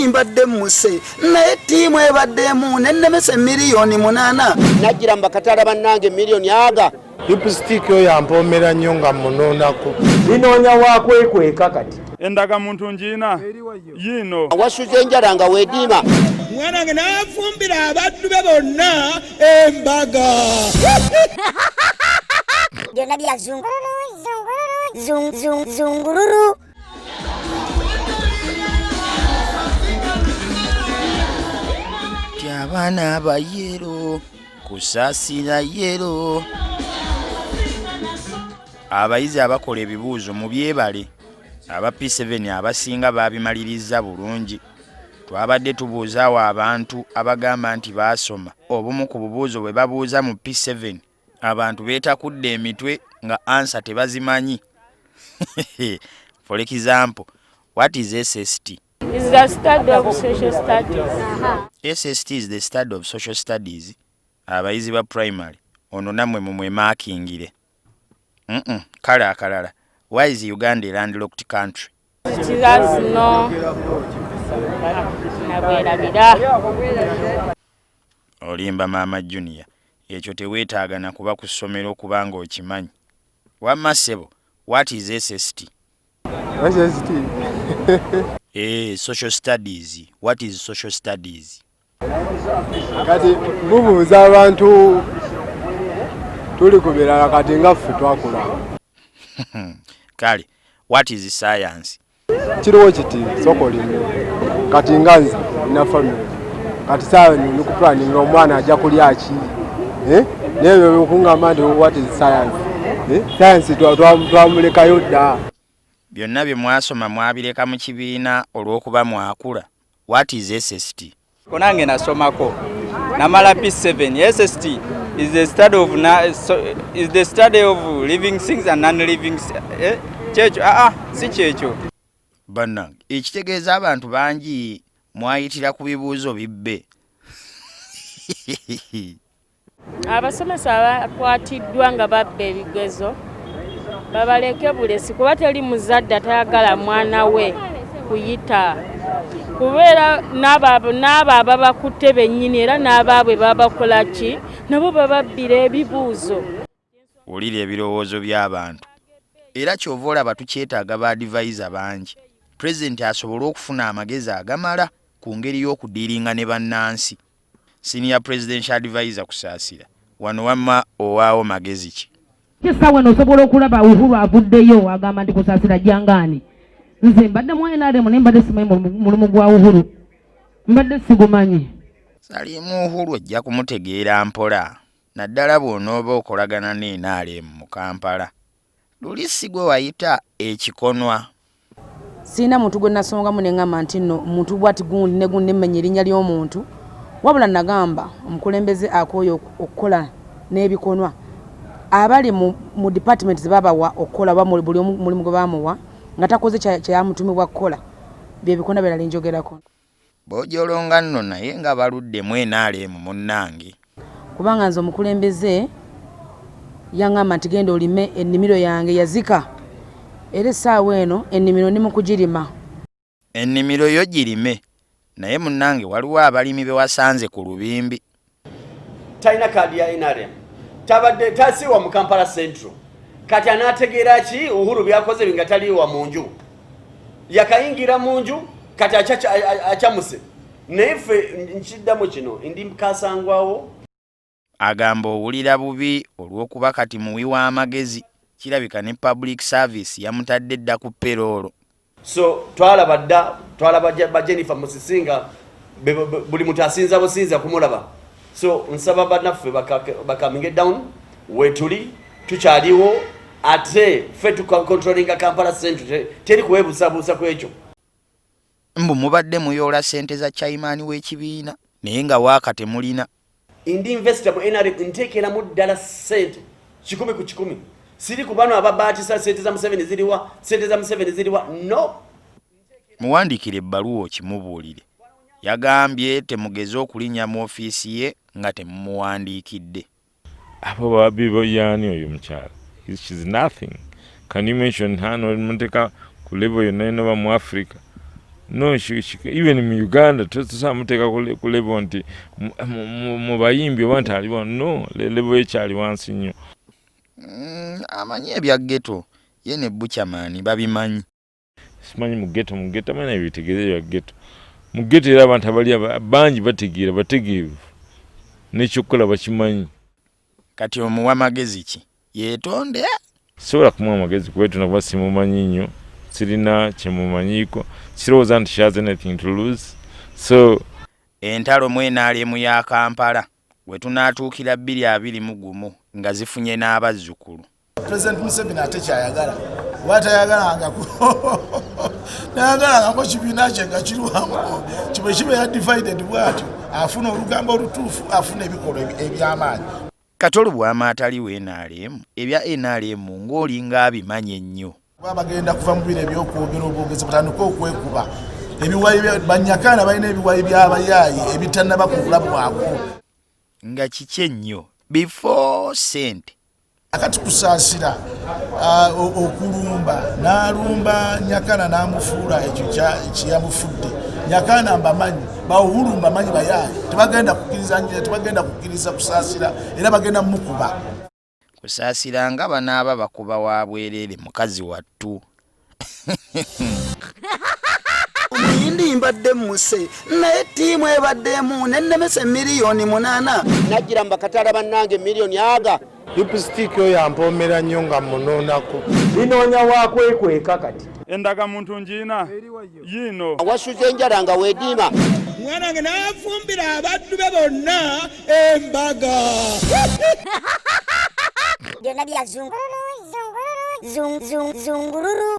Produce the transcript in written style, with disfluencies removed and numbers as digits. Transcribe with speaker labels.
Speaker 1: luli mbadde muse naye ttiimu ebaddemu nennemese miliyoni 8
Speaker 2: najjira mbakatala bannange miliyoni aga
Speaker 3: lipstick oyo yampomera nnyo nga munoonako
Speaker 4: linoonya wakwekweka kati
Speaker 5: endaga muntu njiina yino
Speaker 2: wasuze enjala nga weediima
Speaker 4: mwana wange n'afumbira abaddu be bonna embaga
Speaker 6: byonna bya zungululu
Speaker 7: abaana abayero kusaasira yero. Abayizi abakola ebibuuzo mu byebale aba P7 abasinga baabimaliriza bulungi. Twabadde tubuuzaawo abantu abagamba nti baasoma obumu ku bubuuzo bwe babuuza mu P7 abantu beetakudde emitwe nga ansa tebazimanyi. For example, what is SST?
Speaker 8: Is the study of social studies.
Speaker 7: SST is the study of social studies. Abayizi ba primary ono namwe mumwe markingire. Kale akalala. Why is Uganda a landlocked country?
Speaker 8: It has no.
Speaker 7: Olimba Mama Junior. Ekyo teweetaaga na kuba ku ssomero kubanga okimanyi. Wamma ssebo, what is SST?
Speaker 3: SST.
Speaker 7: Social studies. What is social studies?
Speaker 3: Kati mubuuza abantu tuli ku birala kati nga ffe twakula.
Speaker 7: Kale, what is science?
Speaker 3: Kiriwo kiti sokolime kati nga nze na family kati saawe ni ku planning omwana ajja kulya ki nebyo bikungamba nti what is science. Science twamulekayo dda.
Speaker 7: Byonna bye mwasoma mwabireka mu kibiina olw'okuba mwakula. What is SST?
Speaker 9: Konange nasomako namala P7. SST is the study of living things and non-living kyekyo si kyekyo.
Speaker 7: Banna ekitegeeza abantu bangi mwayitira ku bibuuzo bibbe.
Speaker 8: Abasomesa bakwatiddwa nga babba ebigezo babaleke bulesi kuba teri muzadde atayagala mwana we kuyita kubeera n'abo ababakutte bennyini era n'abaabwe babakola ki nabo bababbira ebibuuzo.
Speaker 7: Wulira ebirowoozo by'abantu era kyova olaba tukyetaaga ba advisor bangi. Pulezidenti asobole okufuna amagezi agamala ku ngeri y'okudiiringa ne bannansi. Senior Presidential Advisor kusaasira wano wamma owaawo magezi ki?
Speaker 10: Kisawe nosobola okulaba Uhuru avuddeyo agamba nti kusaasira jangaani. Nze mbadde mu NRM ne mbadde simanyi mulimu gwa Uhuru. Mbadde sigumanyi.
Speaker 7: Salimu Uhuru ojja kumutegeera mpola. Naddala bw'onooba okolagana ne NRM mu Kampala. Luli si gwe wayita ekikonwa.
Speaker 10: Sina muntu gwe nasongamu ne ngamba nti nno muntu bwati gundi ne gundi mmenya erinnya ly'omuntu. Wabula nagamba omukulembeze akooye okukola n'ebikonwa. Abali mu department zibabawa okukola buli mulimu gwe bamuwa nga takoze kyamutumibwa kukola bye bikonwa birala njogerako.
Speaker 7: Bojolonga nno naye nga baludde mu NRM munnange.
Speaker 10: Kubanga nze omukulembeze yangamba nti genda olime ennimiro yange yazika. Era essaawa eno ennimiro ndi mu kugirima.
Speaker 7: Ennimiro yo girime. Naye munnange waliwo abalimi be wasanze ku lubimbi.
Speaker 2: talina kaadi ya NRM tabadde tasiwa mu Kampala Central kati anategeera ki Uhuru byakoze binga taliwa munju yakayingira munju kati achamuse nefe nchiddamu kino ndi mkasangwawo
Speaker 7: agamba owulira bubi olw'okuba kati muwi wa amagezi kirabika ne public service yamutadde dda ku payroll.
Speaker 2: So twalaba Jennifer Musisinga buli muntu asinza businza kumulaba. So nsaba banaffe bakaminge down wetuli tukyaliwo ate fe controlling Kampala Central teri kuwebusabusa kwekyo.
Speaker 7: Mbu mubadde muyola sente za chairman w'ekibiina naye nga waaka temulina.
Speaker 2: Indi investor mu NRM nteekera mu ddala sente 10 ku 10. Siri kubano ababaatisa sente za Museveni ziriwa, sente za Museveni ziriwa, no.
Speaker 7: Muwandikire ebbaluwa okimubuulire. Yagambye temugeze okulinnya mu ofiisi ye nga temumuwandiikidde.
Speaker 11: Abo babibo yani oyo mukyala. She's nothing. Can you mention her no muteka ku level yonna mu Africa? no even mu Uganda tusamuteeka ku level nti mu bayimbi oba nti aliwo no level ekyali wansi nnyo.
Speaker 7: Amanyi ebya ghetto ye ne Buchamani babimanyi.
Speaker 11: Simanyi mu ghetto amanya ebitegeeza ebya ghetto. Mu ghetto era abantu abali bangi bategeera bategeevu n'ekyokukola bakimanyi.
Speaker 7: Kati omuwa magezi ki yeetonde?
Speaker 11: Sobola kumuwa amagezi kuba tunakuba simumanyi nnyo, sirina kyemumanyiiko, sirowooza nti she has anything to lose. So
Speaker 7: entalo mu NRM ya Kampala we tunaatuukira 2021 nga zifunye n'abazzukulu.
Speaker 12: President Museveni ate kyayagala nayagalangako kibiina kye nga kirwamu kibe kibeera divided bwatyo afuna olugamba olutuufu afuna ebikolwa eby'amaanyi.
Speaker 7: Kati olubwama ataliwo NRM ebya NRM ng'olinga abimanyi ennyo.
Speaker 12: Bagenda kuva mu biro ebyokwogera obwogezi batandika okwekuba ebiwayi banyakana balina ebiwayi by'abayaayi ebitannaba ku bulamu bwako.
Speaker 7: Nga kiki ennyo before sente
Speaker 12: akati kusaasira okulumba n'alumba nyakana n'amufuula ekyo kyeyamufudde. Nyakana mbamanyi bawulu mbamanyi bayaayi tebagenda kukkiriza kusaasira era bagenda mukuba.
Speaker 7: Kusaasira nga banaaba bakuba wa bwerere mukazi wattu.
Speaker 1: Omuyindi mbadde muse naye ttiimu ebaddemu nennemese miliyoni 8.
Speaker 13: Najjira mbakatala bannange miliyoni aga.
Speaker 3: Lipstick oyo ampoomera nnyo nga munoonako.
Speaker 13: Binoonya wakwekweka kati.
Speaker 5: Endaga muntu njiina yino.
Speaker 13: Wasuze enjala nga weediima.
Speaker 4: Mwana wange n'afumbira abaddu be bonna embaga.
Speaker 6: Byonna bya zungululu.